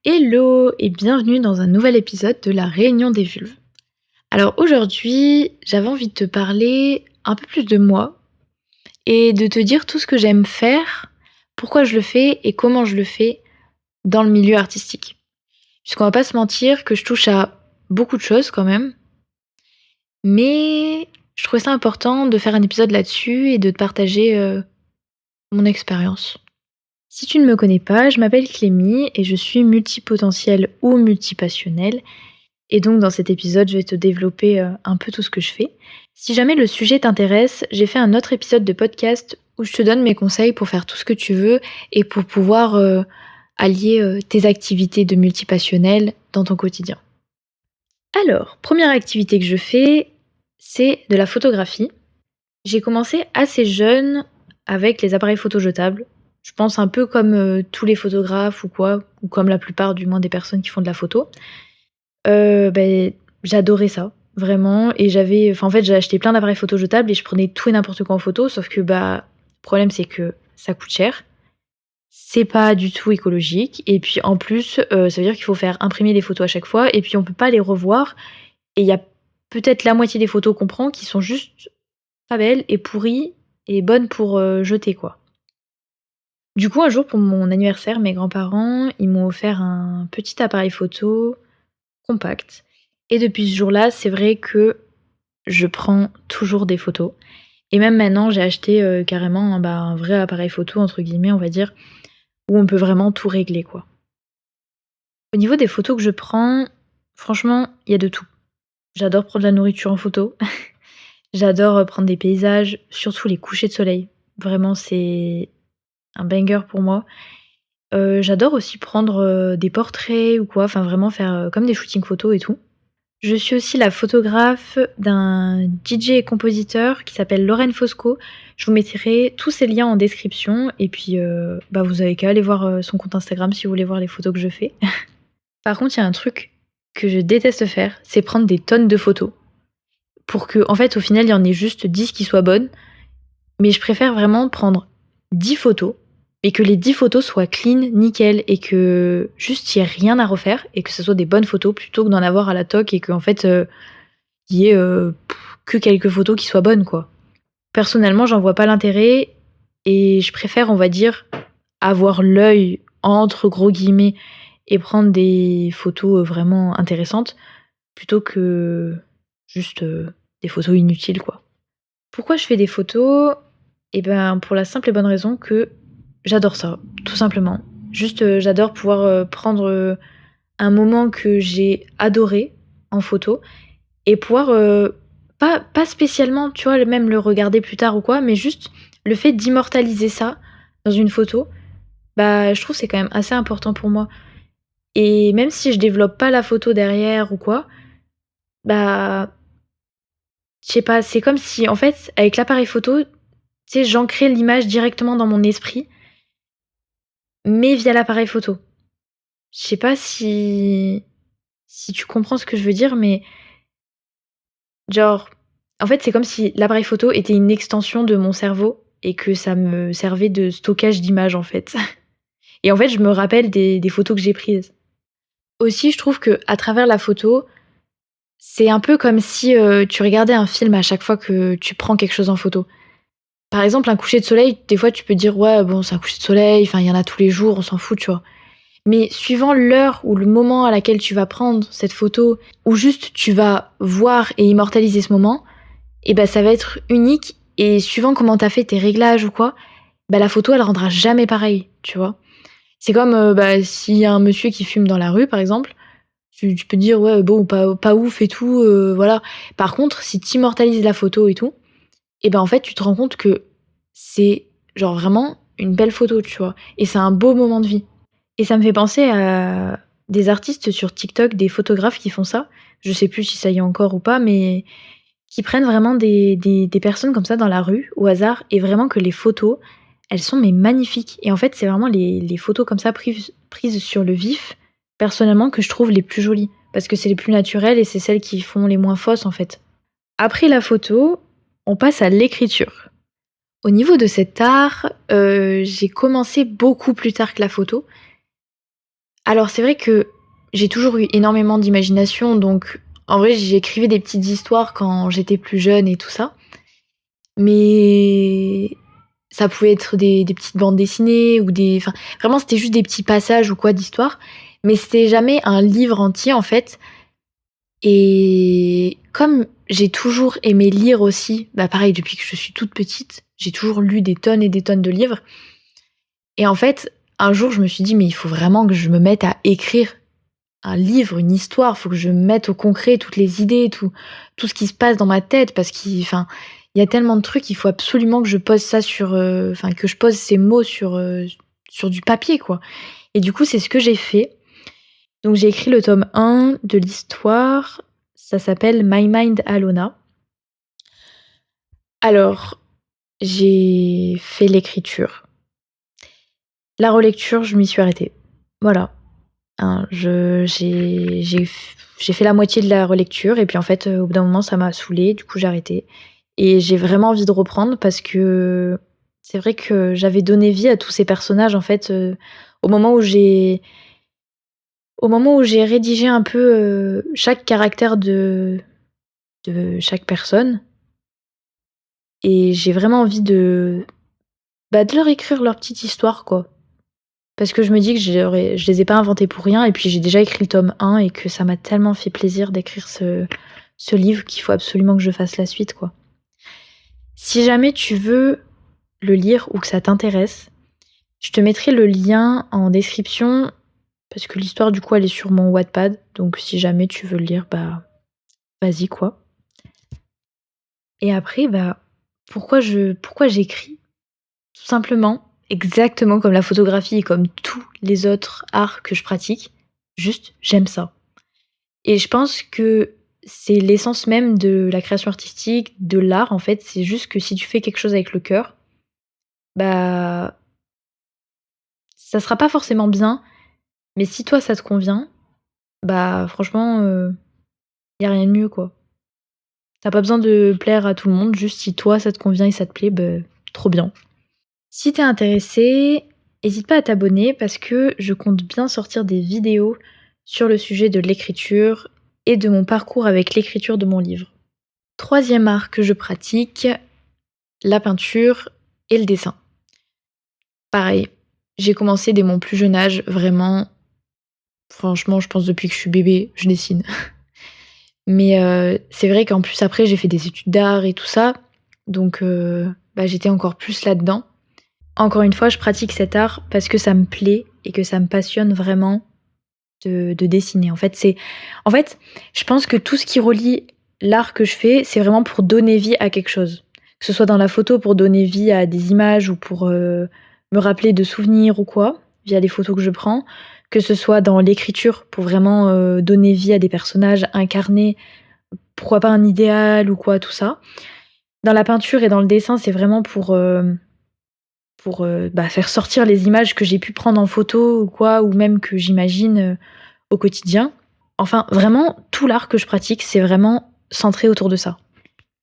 Hello et bienvenue dans un nouvel épisode de la Réunion des Vulves. Alors aujourd'hui, j'avais envie de te parler un peu plus de moi et de te dire tout ce que j'aime faire, pourquoi je le fais et comment je le fais dans le milieu artistique. Puisqu'on va pas se mentir que je touche à beaucoup de choses quand même, mais je trouvais ça important de faire un épisode là-dessus et de te partager mon expérience. Si tu ne me connais pas, je m'appelle Clémy et je suis multipotentielle ou multipassionnelle. Et donc dans cet épisode, je vais te développer, un peu tout ce que je fais. Si jamais le sujet t'intéresse, j'ai fait un autre épisode de podcast où je te donne mes conseils pour faire tout ce que tu veux et pour pouvoir, allier, tes activités de multipassionnel dans ton quotidien. Alors, première activité que je fais, c'est de la photographie. J'ai commencé assez jeune avec les appareils photo jetables. Je pense un peu comme, tous les photographes ou quoi, ou comme la plupart du moins des personnes qui font de la photo. Beh, j'adorais ça, vraiment et en fait, j'ai acheté plein d'appareils photo jetables et je prenais tout et n'importe quoi en photo sauf que, bah, le problème, c'est que ça coûte cher, c'est pas du tout écologique et puis, en plus, ça veut dire qu'il faut faire imprimer les photos à chaque fois et puis on peut pas les revoir et il y a peut-être la moitié des photos qu'on prend qui sont juste pas belles et pourries et bonnes pour, jeter, quoi. Du coup, un jour, pour mon anniversaire, mes grands-parents, ils m'ont offert un petit appareil photo compact et depuis ce jour-là, c'est vrai que je prends toujours des photos et même maintenant, j'ai acheté, carrément un vrai «appareil photo» entre guillemets, on va dire, où on peut vraiment tout régler, quoi. Au niveau des photos que je prends, franchement, il y a de tout. J'adore prendre la nourriture en photo, j'adore, prendre des paysages, surtout les couchers de soleil. Vraiment, c'est un banger pour moi. J'adore aussi prendre, des portraits ou quoi, enfin vraiment faire, comme des shootings photos et tout. Je suis aussi la photographe d'un DJ et compositeur qui s'appelle Lorraine Fosco. Je vous mettrai tous ces liens en description et puis, bah, vous avez qu'à aller voir, son compte Instagram si vous voulez voir les photos que je fais. Par contre, il y a un truc que je déteste faire, c'est prendre des tonnes de photos pour que, en fait, au final, il y en ait juste 10 qui soient bonnes. Mais je préfère vraiment prendre 10 photos, mais que les 10 photos soient clean, nickel et que juste il y ait rien à refaire et que ce soit des bonnes photos plutôt que d'en avoir à la toc et qu'en fait, il y ait, que quelques photos qui soient bonnes, quoi. Personnellement, j'en vois pas l'intérêt et je préfère, on va dire, avoir «l'œil» entre gros guillemets et prendre des photos, vraiment intéressantes plutôt que juste, des photos inutiles, quoi. Pourquoi je fais des photos? Et ben, pour la simple et bonne raison que j'adore ça, tout simplement. Juste, j'adore pouvoir, prendre, un moment que j'ai adoré en photo et pouvoir, pas spécialement, tu vois, même le regarder plus tard ou quoi, mais juste le fait d'immortaliser ça dans une photo, bah, je trouve que c'est quand même assez important pour moi et même si je développe pas la photo derrière ou quoi, bah, je sais pas, c'est comme si, en fait, avec l'appareil photo, tu sais, j'ancrais l'image directement dans mon esprit, mais via l'appareil photo. Je sais pas si tu comprends ce que je veux dire, mais genre, en fait, c'est comme si l'appareil photo était une extension de mon cerveau et que ça me servait de stockage d'images, en fait. Et en fait, je me rappelle des photos que j'ai prises. Aussi, je trouve que à travers la photo, c'est un peu comme si, tu regardais un film à chaque fois que tu prends quelque chose en photo. Par exemple, un coucher de soleil, des fois, tu peux dire: «Ouais, bon, c'est un coucher de soleil, enfin, il y en a tous les jours, on s'en fout», tu vois? Mais suivant l'heure ou le moment à laquelle tu vas prendre cette photo ou juste tu vas voir et immortaliser ce moment, et ben ça va être unique et suivant comment tu as fait tes réglages ou quoi, bah, la photo elle rendra jamais pareil, tu vois? C'est comme, bah, s'il y a un monsieur qui fume dans la rue par exemple, tu peux dire: «Ouais, bon, pas ouf et tout, voilà». Par contre, si tu immortalises la photo et tout, et ben, en fait, tu te rends compte que c'est genre vraiment une belle photo, tu vois? Et c'est un beau moment de vie. Et ça me fait penser à des artistes sur TikTok, des photographes qui font ça. Je sais plus si ça y est encore ou pas, mais qui prennent vraiment des personnes comme ça dans la rue, au hasard et vraiment que les photos, elles sont mais magnifiques et en fait, c'est vraiment les photos comme ça prises sur le vif, personnellement, que je trouve les plus jolies. Parce que c'est les plus naturelles et c'est celles qui font les moins fausses, en fait. Après la photo, on passe à l'écriture. Au niveau de cet art, j'ai commencé beaucoup plus tard que la photo. Alors c'est vrai que j'ai toujours eu énormément d'imagination, donc en vrai j'écrivais des petites histoires quand j'étais plus jeune et tout ça. Mais ça pouvait être des petites bandes dessinées ou des enfin, vraiment c'était juste des petits passages ou quoi d'histoire, mais c'était jamais un livre entier en fait. Et comme j'ai toujours aimé lire aussi, bah, pareil depuis que je suis toute petite, j'ai toujours lu des tonnes et des tonnes de livres et en fait, un jour je me suis dit: «Mais il faut vraiment que je me mette à écrire un livre, une histoire, faut que je mette au concret toutes les idées, tout ce qui se passe dans ma tête parce il y a tellement de trucs, il faut absolument que je pose ça sur, enfin que je pose ces mots sur du papier, quoi». Et du coup, c'est ce que j'ai fait. Donc j'ai écrit le tome 1 de l'histoire, ça s'appelle My Mind Alona. Alors, j'ai fait l'écriture. La relecture, je m'y suis arrêtée. Voilà, hein, je j'ai fait la moitié de la relecture et puis en fait, au bout d'un moment, ça m'a saoulée, du coup j'ai arrêté et j'ai vraiment envie de reprendre parce que c'est vrai que j'avais donné vie à tous ces personnages en fait, au moment où j'ai rédigé un peu, chaque caractère de chaque personne et j'ai vraiment envie de leur écrire leur petite histoire, quoi. Parce que je me dis que je les ai pas inventés pour rien et puis j'ai déjà écrit le tome 1 et que ça m'a tellement fait plaisir d'écrire ce livre qu'il faut absolument que je fasse la suite, quoi. Si jamais tu veux le lire ou que ça t'intéresse, je te mettrai le lien en description parce que l'histoire, du coup, elle est sur mon Wattpad, donc si jamais tu veux le lire, bah, vas-y, quoi. Et après, bah, pourquoi j'écris? Tout simplement, exactement comme la photographie et comme tous les autres arts que je pratique, juste j'aime ça. Et je pense que c'est l'essence même de la création artistique, de l'art en fait, c'est juste que si tu fais quelque chose avec le cœur, bah, ça sera pas forcément bien, mais si toi ça te convient, bah franchement, y a rien de mieux quoi. Tu pas besoin de plaire à tout le monde, juste si toi ça te convient et ça te plaît, trop bien. Si tu es intéressé, hésite pas à t'abonner parce que je compte bien sortir des vidéos sur le sujet de l'écriture et de mon parcours avec l'écriture de mon livre. Troisième art que je pratique, la peinture et le dessin. Pareil, j'ai commencé dès mon plus jeune âge, vraiment, franchement, je pense depuis que je suis bébé, je dessine. Mais c'est vrai qu'en plus après j'ai fait des études d'art et tout ça, donc bah, j'étais encore plus là-dedans. Encore une fois, je pratique cet art parce que ça me plaît et que ça me passionne vraiment de dessiner. En fait, je pense que tout ce qui relie l'art que je fais, c'est vraiment pour donner vie à quelque chose. Que ce soit dans la photo pour donner vie à des images ou pour, me rappeler de souvenirs ou quoi, via les photos que je prends. Que ce soit dans l'écriture pour vraiment, donner vie à des personnages, incarner, pourquoi pas un idéal ou quoi, tout ça. Dans la peinture et dans le dessin, c'est vraiment pour, bah, faire sortir les images que j'ai pu prendre en photo ou quoi, ou même que j'imagine, au quotidien. Enfin, vraiment, tout l'art que je pratique, c'est vraiment centré autour de ça.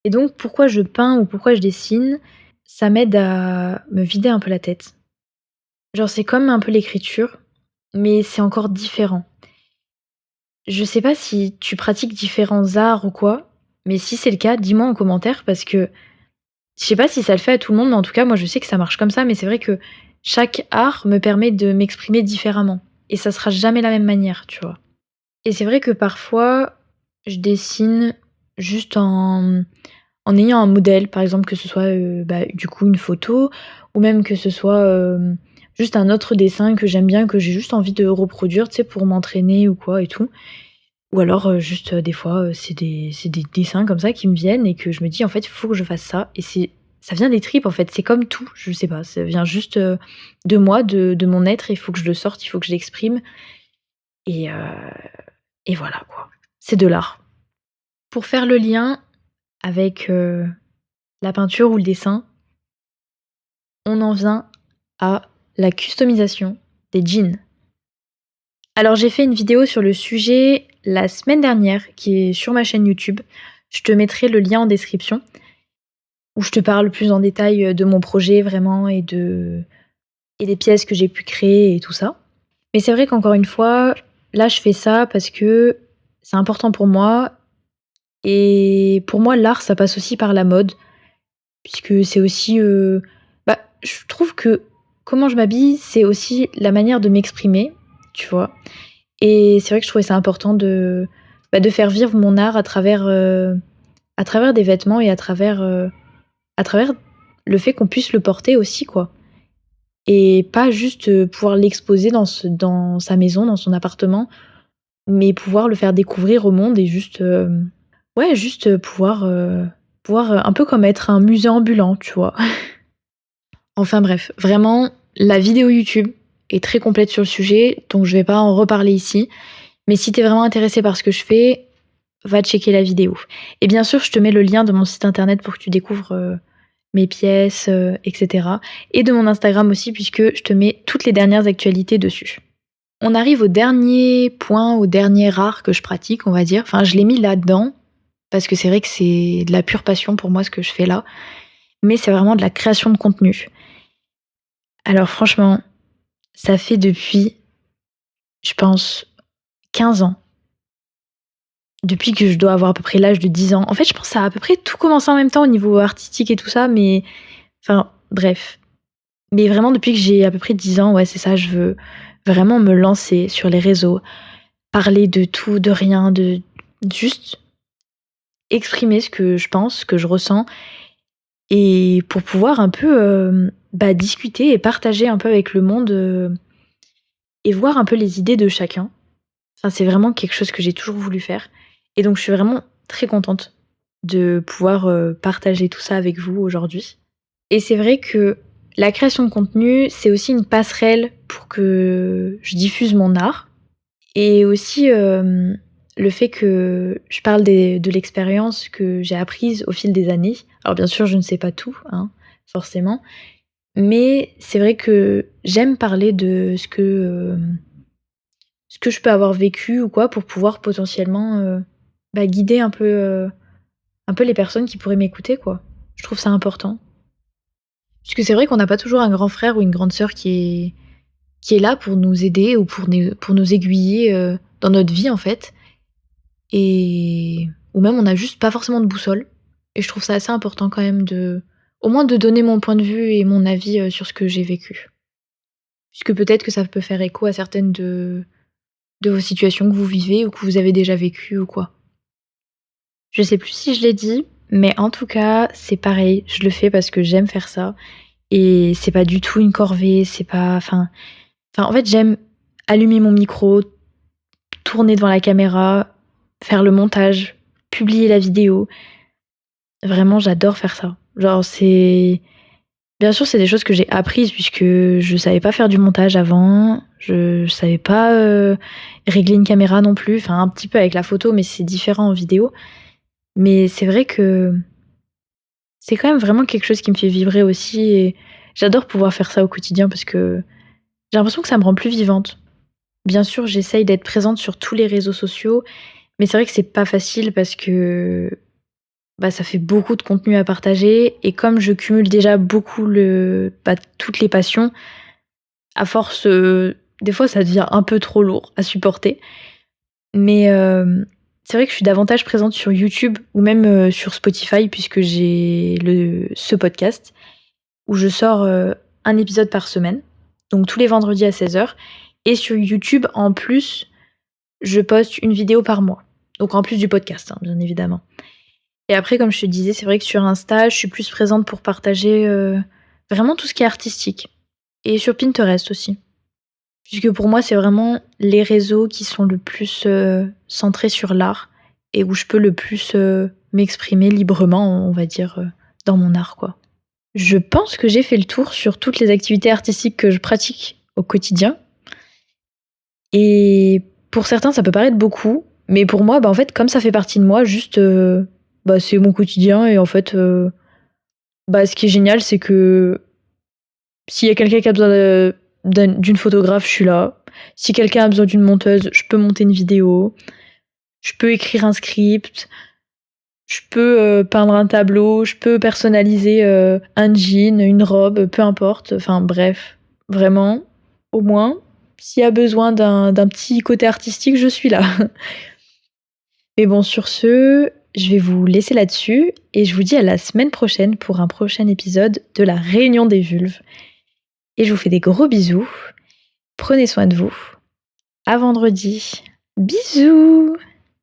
Et donc, pourquoi je peins ou pourquoi je dessine? Ça m'aide à me vider un peu la tête. Genre, c'est comme un peu l'écriture, mais c'est encore différent. Je sais pas si tu pratiques différents arts ou quoi, mais si c'est le cas, dis-moi en commentaire parce que je sais pas si ça le fait à tout le monde, mais en tout cas, moi, je sais que ça marche comme ça, mais c'est vrai que chaque art me permet de m'exprimer différemment et ça sera jamais la même manière, tu vois? Et c'est vrai que parfois, je dessine juste en ayant un modèle, par exemple, que ce soit, bah, du coup, une photo ou même que ce soit, juste un autre dessin que j'aime bien, que j'ai juste envie de reproduire, tu sais, pour m'entraîner ou quoi et tout. Ou alors, juste, des fois, c'est des dessins comme ça qui me viennent et que je me dis: «En fait, il faut que je fasse ça» et ça vient des tripes, en fait, c'est comme tout, je sais pas, ça vient juste, de moi, de mon être et il faut que je le sorte, il faut que je l'exprime et et voilà, quoi. C'est de l'art. Pour faire le lien avec, la peinture ou le dessin, on en vient à la customisation des jeans. Alors j'ai fait une vidéo sur le sujet la semaine dernière qui est sur ma chaîne YouTube. Je te mettrai le lien en description, où je te parle plus en détail, de mon projet vraiment et des pièces que j'ai pu créer et tout ça. Mais c'est vrai qu'encore une fois, là, je fais ça parce que c'est important pour moi et pour moi, l'art, ça passe aussi par la mode puisque c'est aussi, je trouve que comment je m'habille, c'est aussi la manière de m'exprimer, tu vois? Et c'est vrai que je trouvais ça important de faire vivre mon art à travers des vêtements et à travers le fait qu'on puisse le porter aussi, quoi. Et pas juste, pouvoir l'exposer dans sa maison, dans son appartement, mais pouvoir le faire découvrir au monde et juste, ouais, juste, pouvoir, un peu comme être un musée ambulant, tu vois? Enfin bref, vraiment, la vidéo YouTube est très complète sur le sujet, donc je vais pas en reparler ici. Mais si tu es vraiment intéressé par ce que je fais, va checker la vidéo. Et bien sûr, je te mets le lien de mon site internet pour que tu découvres, mes pièces, et cetera. Et de mon Instagram aussi puisque je te mets toutes les dernières actualités dessus. On arrive au dernier point, au dernier art que je pratique, on va dire. Enfin, je l'ai mis là-dedans parce que c'est vrai que c'est de la pure passion pour moi ce que je fais là, mais c'est vraiment de la création de contenu. Alors franchement, ça fait depuis, je pense, 15 ans. Depuis que je dois avoir à peu près l'âge de 10 ans. En fait, je pense que ça a à peu près tout commencé en même temps au niveau artistique et tout ça, mais enfin, bref. Mais vraiment depuis que j'ai à peu près 10 ans, ouais, c'est ça, je veux vraiment me lancer sur les réseaux, parler de tout, de rien, de juste exprimer ce que je pense, ce que je ressens et pour pouvoir un peu, discuter et partager un peu avec le monde, et voir un peu les idées de chacun. Enfin, c'est vraiment quelque chose que j'ai toujours voulu faire et donc je suis vraiment très contente de pouvoir, partager tout ça avec vous aujourd'hui et c'est vrai que la création de contenu, c'est aussi une passerelle pour que je diffuse mon art et aussi, le fait que je parle de l'expérience que j'ai apprise au fil des années. Alors bien sûr, je ne sais pas tout, hein, forcément, mais c'est vrai que j'aime parler de ce que je peux avoir vécu ou quoi pour pouvoir potentiellement, guider un peu les personnes qui pourraient m'écouter, quoi. Je trouve ça important. Puisque c'est vrai qu'on n'a pas toujours un grand frère ou une grande sœur qui est là pour nous aider ou pour nous aiguiller, dans notre vie, en fait et ou même on n'a juste pas forcément de boussole et je trouve ça assez important quand même au moins de donner mon point de vue et mon avis, sur ce que j'ai vécu. Puisque peut-être que ça peut faire écho à certaines de vos situations que vous vivez ou que vous avez déjà vécues ou quoi. Je sais plus si je l'ai dit, mais en tout cas, c'est pareil, je le fais parce que j'aime faire ça et c'est pas du tout une corvée, c'est pas en fait, j'aime allumer mon micro, tourner devant la caméra, faire le montage, publier la vidéo. Vraiment, j'adore faire ça. Genre, c'est bien sûr, c'est des choses que j'ai apprises puisque je savais pas faire du montage avant, je savais pas, régler une caméra non plus, enfin un petit peu avec la photo, mais c'est différent en vidéo. Mais c'est vrai que c'est quand même vraiment quelque chose qui me fait vibrer aussi et j'adore pouvoir faire ça au quotidien parce que j'ai l'impression que ça me rend plus vivante. Bien sûr, j'essaye d'être présente sur tous les réseaux sociaux, mais c'est vrai que c'est pas facile parce que, ça fait beaucoup de contenu à partager et comme je cumule déjà beaucoup toutes les passions, à force, des fois ça devient un peu trop lourd à supporter. Mais, c'est vrai que je suis davantage présente sur YouTube ou même, sur Spotify puisque j'ai ce podcast où je sors, un épisode par semaine, donc tous les vendredis à 16h et sur YouTube, en plus, je poste une vidéo par mois. Donc en plus du podcast, hein, bien évidemment. Et après, comme je te disais, c'est vrai que sur Insta, je suis plus présente pour partager, vraiment tout ce qui est artistique et sur Pinterest aussi. Puisque pour moi, c'est vraiment les réseaux qui sont le plus, centrés sur l'art et où je peux le plus, m'exprimer librement, on va dire, dans mon art, quoi. Je pense que j'ai fait le tour sur toutes les activités artistiques que je pratique au quotidien et pour certains, ça peut paraître beaucoup, mais pour moi, en fait, comme ça fait partie de moi, juste, c'est mon quotidien et en fait, ce qui est génial, c'est que s'il y a quelqu'un qui a besoin d'une photographe, je suis là. Si quelqu'un a besoin d'une monteuse, je peux monter une vidéo, je peux écrire un script, je peux, peindre un tableau, je peux personnaliser, un jean, une robe, peu importe. Enfin bref, vraiment, au moins, S'il y a besoin d'un petit côté artistique, je suis là. Mais bon, sur ce, je vais vous laisser là-dessus et je vous dis à la semaine prochaine pour un prochain épisode de la réunion des vulves. Et je vous fais des gros bisous. Prenez soin de vous. À vendredi. Bisous!